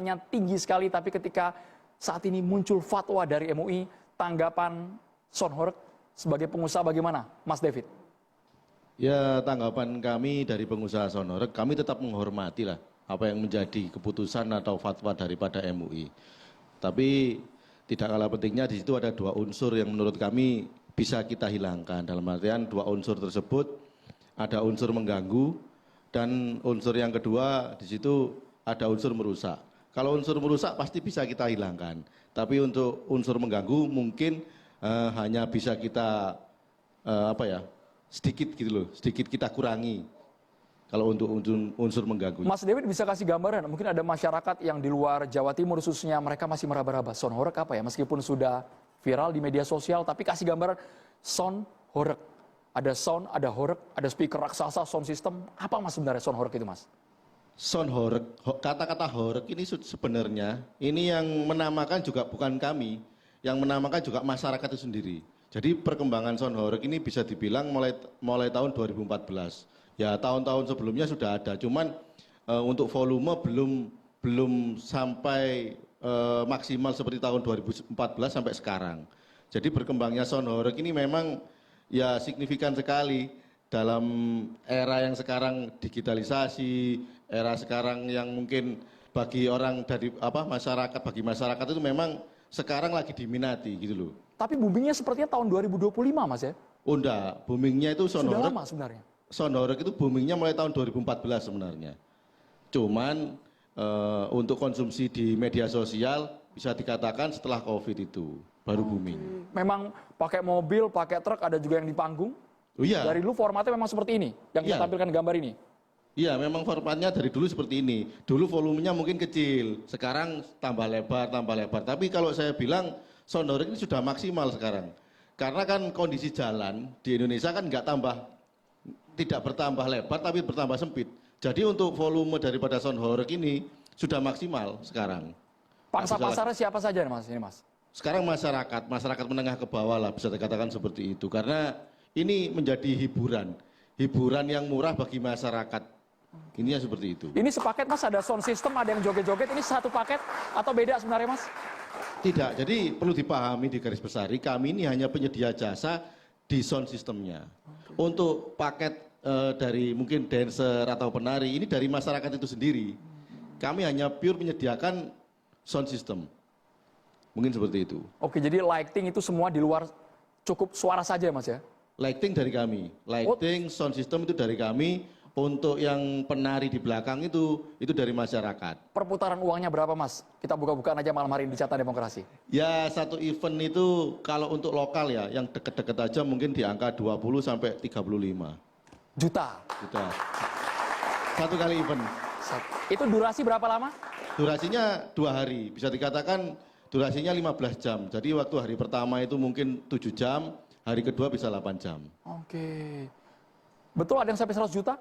angkanya tinggi sekali, tapi ketika saat ini muncul fatwa dari MUI, tanggapan Son Horeg sebagai pengusaha bagaimana, Mas David? Ya, tanggapan kami dari pengusaha Son Horeg, kami tetap menghormati lah apa yang menjadi keputusan atau fatwa daripada MUI. Tapi tidak kalah pentingnya di situ ada dua unsur yang menurut kami bisa kita hilangkan. Dalam artian dua unsur tersebut ada unsur mengganggu dan unsur yang kedua di situ ada unsur merusak. Kalau unsur merusak pasti bisa kita hilangkan. Tapi untuk unsur mengganggu mungkin hanya bisa kita sedikit gitu loh, sedikit kita kurangi. Kalau untuk unsur mengganggu. Mas David bisa kasih gambaran, mungkin ada masyarakat yang di luar Jawa Timur khususnya mereka masih meraba-raba Son Horeg apa ya, meskipun sudah viral di media sosial, tapi kasih gambaran Son Horeg. Ada sound, ada horeg, ada speaker raksasa, sound system. Apa mas sebenarnya Son Horeg itu mas? Son Horeg, kata-kata horeg ini sebenarnya ini yang menamakan juga bukan kami, yang menamakan juga masyarakat itu sendiri. Jadi perkembangan Son Horeg ini bisa dibilang mulai tahun 2014. Ya tahun-tahun sebelumnya sudah ada, cuman untuk volume belum sampai maksimal seperti tahun 2014 sampai sekarang. Jadi berkembangnya Son Horeg ini memang ya signifikan sekali dalam era yang sekarang digitalisasi, era sekarang yang mungkin bagi orang dari bagi masyarakat itu memang sekarang lagi diminati gitu loh. Tapi boomingnya sepertinya tahun 2025 mas ya? Oh enggak, boomingnya itu Son Horeg. Sudah lama sebenarnya? Son Horeg itu boomingnya mulai tahun 2014 sebenarnya. Cuman untuk konsumsi di media sosial bisa dikatakan setelah COVID itu baru booming. Memang pakai mobil, pakai truk, ada juga yang di panggung? Oh iya. Dari dulu formatnya memang seperti ini, yang kita tampilkan gambar ini? Iya, memang formatnya dari dulu seperti ini. Dulu volumenya mungkin kecil, sekarang tambah lebar, tambah lebar. Tapi kalau saya bilang Son Horeg ini sudah maksimal sekarang. Karena kan kondisi jalan di Indonesia kan tidak bertambah lebar tapi bertambah sempit. Jadi untuk volume daripada Son Horeg ini sudah maksimal sekarang. Pangsa pasarnya siapa saja mas ini mas? Sekarang masyarakat menengah ke bawah lah bisa dikatakan seperti itu. Karena ini menjadi hiburan yang murah bagi masyarakat. Ininya seperti itu. Ini sepaket mas, ada sound system, ada yang joget-joget, ini satu paket atau beda sebenarnya mas? Tidak, jadi perlu dipahami di garis besar, kami ini hanya penyedia jasa di sound systemnya. Untuk paket dari mungkin dancer atau penari, ini dari masyarakat itu sendiri. Kami hanya pure menyediakan sound system. Mungkin seperti itu. Oke, jadi lighting itu semua di luar, cukup suara saja mas ya? Lighting dari kami, lighting, sound system itu dari kami. Untuk yang penari di belakang itu dari masyarakat. Perputaran uangnya berapa mas? Kita buka-bukaan aja malam hari ini di Carta Demokrasi. Ya satu event itu kalau untuk lokal ya, yang deket-deket aja mungkin di angka 20 sampai 35 juta. Satu kali event. Itu durasi berapa lama? Durasinya 2 hari, bisa dikatakan durasinya 15 jam. Jadi waktu hari pertama itu mungkin 7 jam, hari kedua bisa 8 jam. Oke. Betul ada yang sampai 100 juta?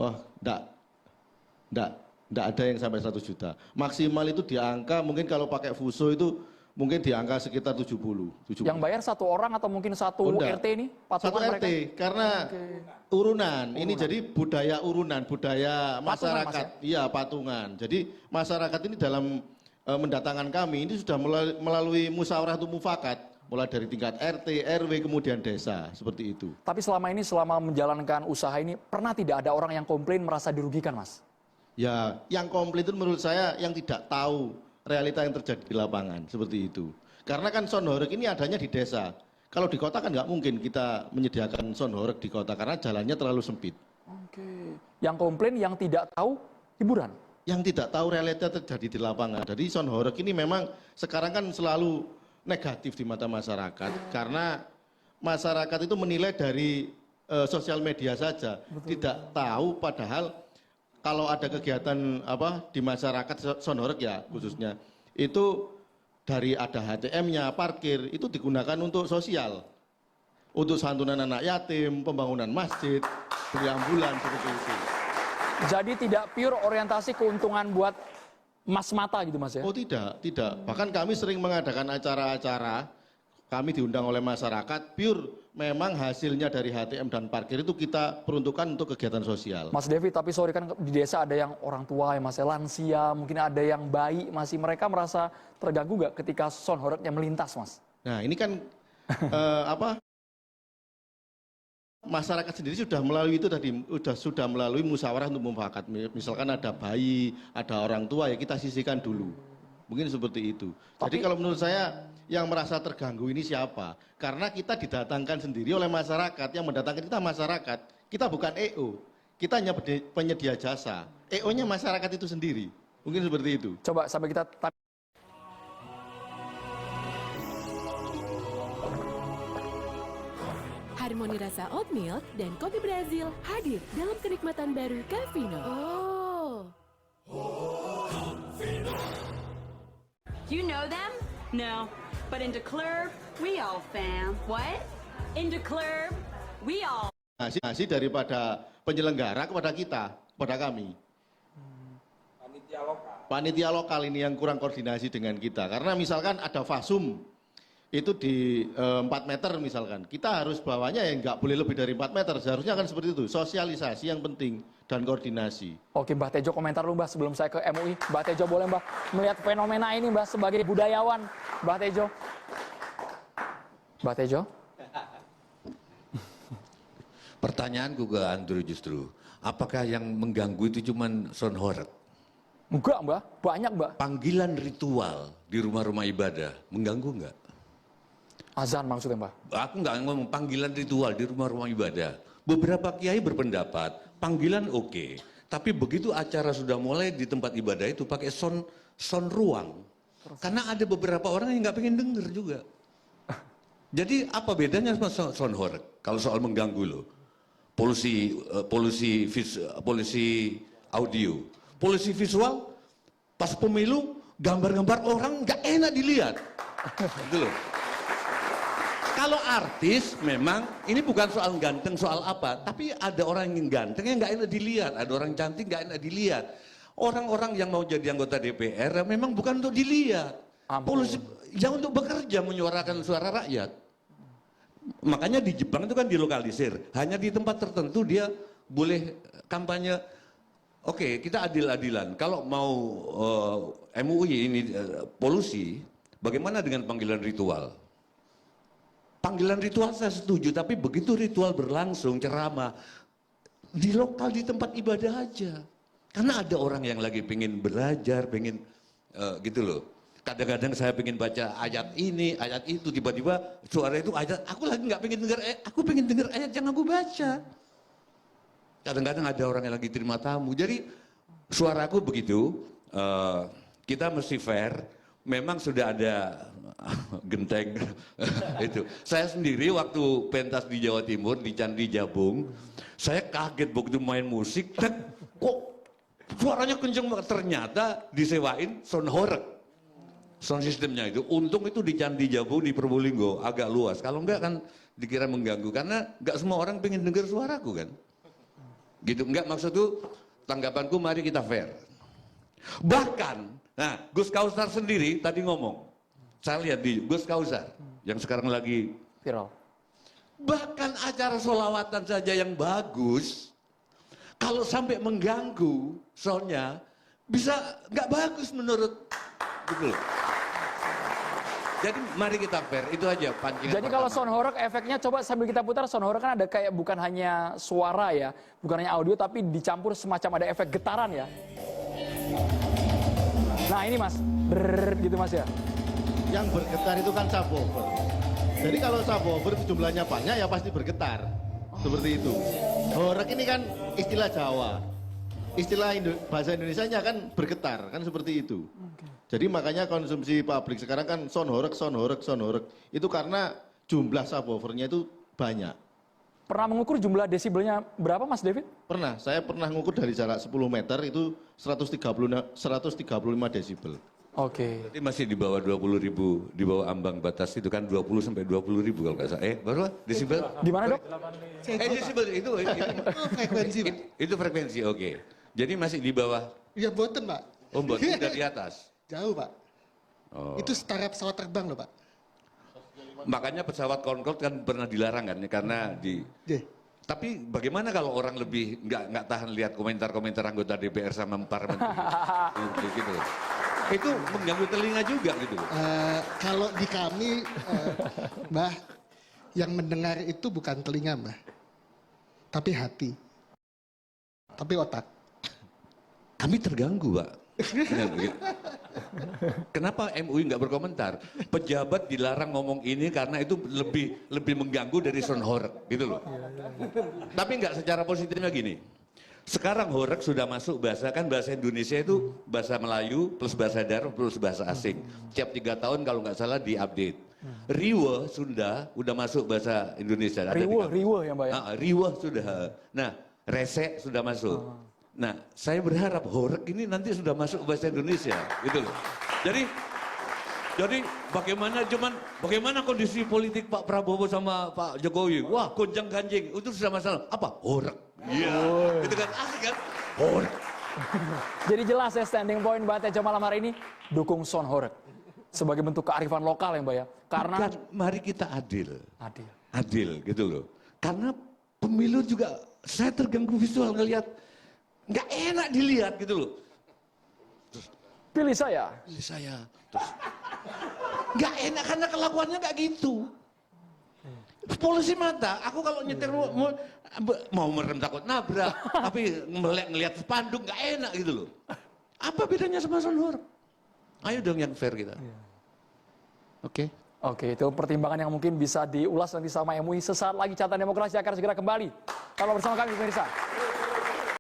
Oh, enggak ada yang sampai 100 juta. Maksimal itu di angka, mungkin kalau pakai Fuso itu mungkin di angka sekitar 70. Yang bayar satu orang atau mungkin satu RT ini? Satu RT, karena urunan. Ini jadi budaya urunan, budaya masyarakat. Iya, patungan. Jadi masyarakat ini dalam mendatangkan kami, ini sudah melalui musyawarah atau mufakat. Mulai dari tingkat RT, RW, kemudian desa, seperti itu. Tapi selama ini, selama menjalankan usaha ini, pernah tidak ada orang yang komplain merasa dirugikan, Mas? Ya, yang komplain itu menurut saya yang tidak tahu realita yang terjadi di lapangan, seperti itu. Karena kan Son Horeg ini adanya di desa. Kalau di kota kan nggak mungkin kita menyediakan Son Horeg di kota, karena jalannya terlalu sempit. Oke. Yang komplain, yang tidak tahu hiburan? Yang tidak tahu realita terjadi di lapangan. Jadi Son Horeg ini memang sekarang kan selalu negatif di mata masyarakat, karena masyarakat itu menilai dari sosial media saja. Betul. Tidak tahu padahal kalau ada kegiatan di masyarakat Son Horeg ya khususnya, itu dari ada HTM-nya, parkir, itu digunakan untuk sosial, untuk santunan anak yatim, pembangunan masjid, beli ambulan, seperti itu. Jadi tidak pure orientasi keuntungan buat mas mata gitu mas ya? Oh tidak. Bahkan kami sering mengadakan acara-acara kami diundang oleh masyarakat, pure memang hasilnya dari HTM dan parkir itu kita peruntukkan untuk kegiatan sosial. Mas Devi, tapi sorry kan di desa ada yang orang tua yang masih lansia, mungkin ada yang bayi, masih mereka merasa terganggu nggak ketika sound horeg-nya melintas, Mas? Nah ini kan masyarakat sendiri sudah melalui itu tadi, sudah melalui musyawarah untuk mufakat. Misalkan ada bayi, ada orang tua, ya kita sisihkan dulu. Mungkin seperti itu. Jadi kalau menurut saya yang merasa terganggu ini siapa? Karena kita didatangkan sendiri oleh masyarakat, yang mendatangkan kita masyarakat. Kita bukan EO, kita hanya penyedia jasa. EO-nya masyarakat itu sendiri. Mungkin seperti itu. Coba sampai kita Harmoni rasa oat milk dan kopi Brazil hadir dalam kenikmatan baru Cafino. Do you know them? No. But in the club, we all fam. What? In the club, we all. Ngasih daripada penyelenggara kepada kita, kepada kami. Panitia lokal ini yang kurang koordinasi dengan kita. Karena misalkan ada fasum, itu di 4 meter misalkan. Kita harus bawanya ya nggak boleh lebih dari 4 meter. Seharusnya kan seperti itu. Sosialisasi yang penting dan koordinasi. Oke, Mbah Tejo komentar dulu, Mbah, sebelum saya ke MUI. Mbah Tejo boleh, Mbah, melihat fenomena ini, Mbah, sebagai budayawan. Mbah Tejo. Mbah Tejo. Pertanyaanku ke Andrew justru, apakah yang mengganggu itu cuma sound horeg? Enggak, Mbah. Banyak, Mbah. Panggilan ritual di rumah-rumah ibadah mengganggu enggak? Azan maksudnya, Mbah. Aku nggak ngomong panggilan ritual di rumah-rumah ibadah. Beberapa kiai berpendapat panggilan oke, tapi begitu acara sudah mulai di tempat ibadah itu pakai sound ruang. Karena ada beberapa orang yang nggak pengen denger juga. Jadi apa bedanya sama sound horeg? Kalau soal mengganggu loh, polusi audio, polusi visual, pas pemilu gambar-gambar orang nggak enak dilihat. Gitu loh. Kalau artis memang ini bukan soal ganteng soal apa, tapi ada orang yang ganteng yang nggak enak dilihat, ada orang cantik nggak enak dilihat. Orang-orang yang mau jadi anggota DPR memang bukan untuk dilihat, polusi, yang untuk bekerja menyuarakan suara rakyat. Makanya di Jepang itu kan dilokalisir, hanya di tempat tertentu dia boleh kampanye. Oke, kita adil-adilan. Kalau mau MUI ini polusi, bagaimana dengan panggilan ritual? Panggilan ritual saya setuju, tapi begitu ritual berlangsung, ceramah, di lokal, di tempat ibadah aja. Karena ada orang yang lagi pengen belajar, pengen gitu loh. Kadang-kadang saya pengen baca ayat ini, ayat itu, tiba-tiba suara itu ayat, aku lagi nggak pengen dengar, aku pengen dengar ayat yang aku baca. Kadang-kadang ada orang yang lagi terima tamu, jadi suaraku begitu, kita mesti fair. Memang sudah ada genteng itu. Saya sendiri waktu pentas di Jawa Timur di Candi Jabung, saya kaget begitu main musik, dan kok suaranya kenceng banget. Ternyata disewain sound horeg, sound sistemnya itu. Untung itu di Candi Jabung di Probolinggo agak luas. Kalau enggak kan dikira mengganggu, karena enggak semua orang pengen dengar suaraku kan. Gitu, enggak, maksudku tanggapanku mari kita fair. Bahkan nah, Gus Kausar sendiri tadi ngomong, saya lihat di Gus Kausar yang sekarang lagi viral. Bahkan acara sholawatan saja yang bagus, kalau sampai mengganggu soundnya, bisa nggak bagus menurut gitu. Jadi mari kita fair, itu aja pancingan. Jadi kalau sound horeg efeknya, coba sambil kita putar, sound horeg kan ada kayak bukan hanya suara ya, bukan hanya audio, tapi dicampur semacam ada efek getaran ya. Nah ini mas, gitu mas ya. Yang bergetar itu kan subwoofer. Jadi kalau subwoofer itu jumlahnya banyak ya pasti bergetar. Seperti itu. Horeg ini kan istilah Jawa. Istilah bahasa Indonesianya kan bergetar, kan seperti itu. Jadi makanya konsumsi pabrik sekarang kan sound horeg. Itu karena jumlah subwoofernya itu banyak. Pernah mengukur jumlah desibelnya berapa Mas David? Pernah, saya pernah mengukur dari jarak 10 meter itu 135 desibel. Oke. Berarti masih di bawah 20.000, di bawah ambang batas itu kan 20 sampai 20.000 kalau nggak salah. Berapa desibel? Di mana dok? Desibel itu frekuensi, Pak. Itu frekuensi, oke. Jadi masih di bawah. Ya boten, Pak. Oh, udah di atas. Jauh, Pak. Oh. Itu setara pesawat terbang loh, Pak. Makanya pesawat Concorde kan pernah dilarang kan karena Oke. tapi bagaimana kalau orang lebih nggak tahan lihat komentar-komentar anggota DPR sama para menteri gitu. Itu mengganggu telinga juga gitu. Kalau di kami, Mbah, yang mendengar itu bukan telinga, Mbah, tapi hati, tapi otak. Kami terganggu, Pak. Kenapa MUI nggak berkomentar? Pejabat dilarang ngomong ini karena itu lebih mengganggu dari sound horeg, gitu loh. Tapi nggak secara positifnya gini. Sekarang horeg sudah masuk bahasa Indonesia itu bahasa Melayu plus bahasa daerah plus bahasa asing. Tiap 3 tahun kalau nggak salah diupdate. Riwe Sunda udah masuk bahasa Indonesia. Riwe ya Mbak ya? Riwe sudah. Nah, resek sudah masuk. Nah, saya berharap horeg ini nanti sudah masuk bahasa Indonesia, gitu loh. Jadi bagaimana kondisi politik Pak Prabowo sama Pak Jokowi? Wah, gonjang ganjing, itu sudah masalah. Apa? Horeg. Iya, gitu kan, asik kan? Horeg. Jadi jelas ya standing point Mbak Tejo malam hari ini dukung sound horeg sebagai bentuk kearifan lokal ya Mbak ya. Karena Bukan, mari kita adil. adil. Adil gitu loh. Karena pemilu juga saya terganggu visual ngelihat nggak enak dilihat gitu loh. Pilih saya. Pilih saya. Terus nggak enak karena kelakuannya nggak gitu. Polisi mata, aku kalau nyetir mau merem takut nabrak, tapi ngelihat spanduk nggak enak gitu loh. Apa bedanya sama sonhor? Ayo dong yang fair kita. Oke. Oke, itu pertimbangan yang mungkin bisa diulas nanti sama MUI sesaat lagi. Catatan Demokrasi akan segera kembali. Kalau bersama kami pemirsa.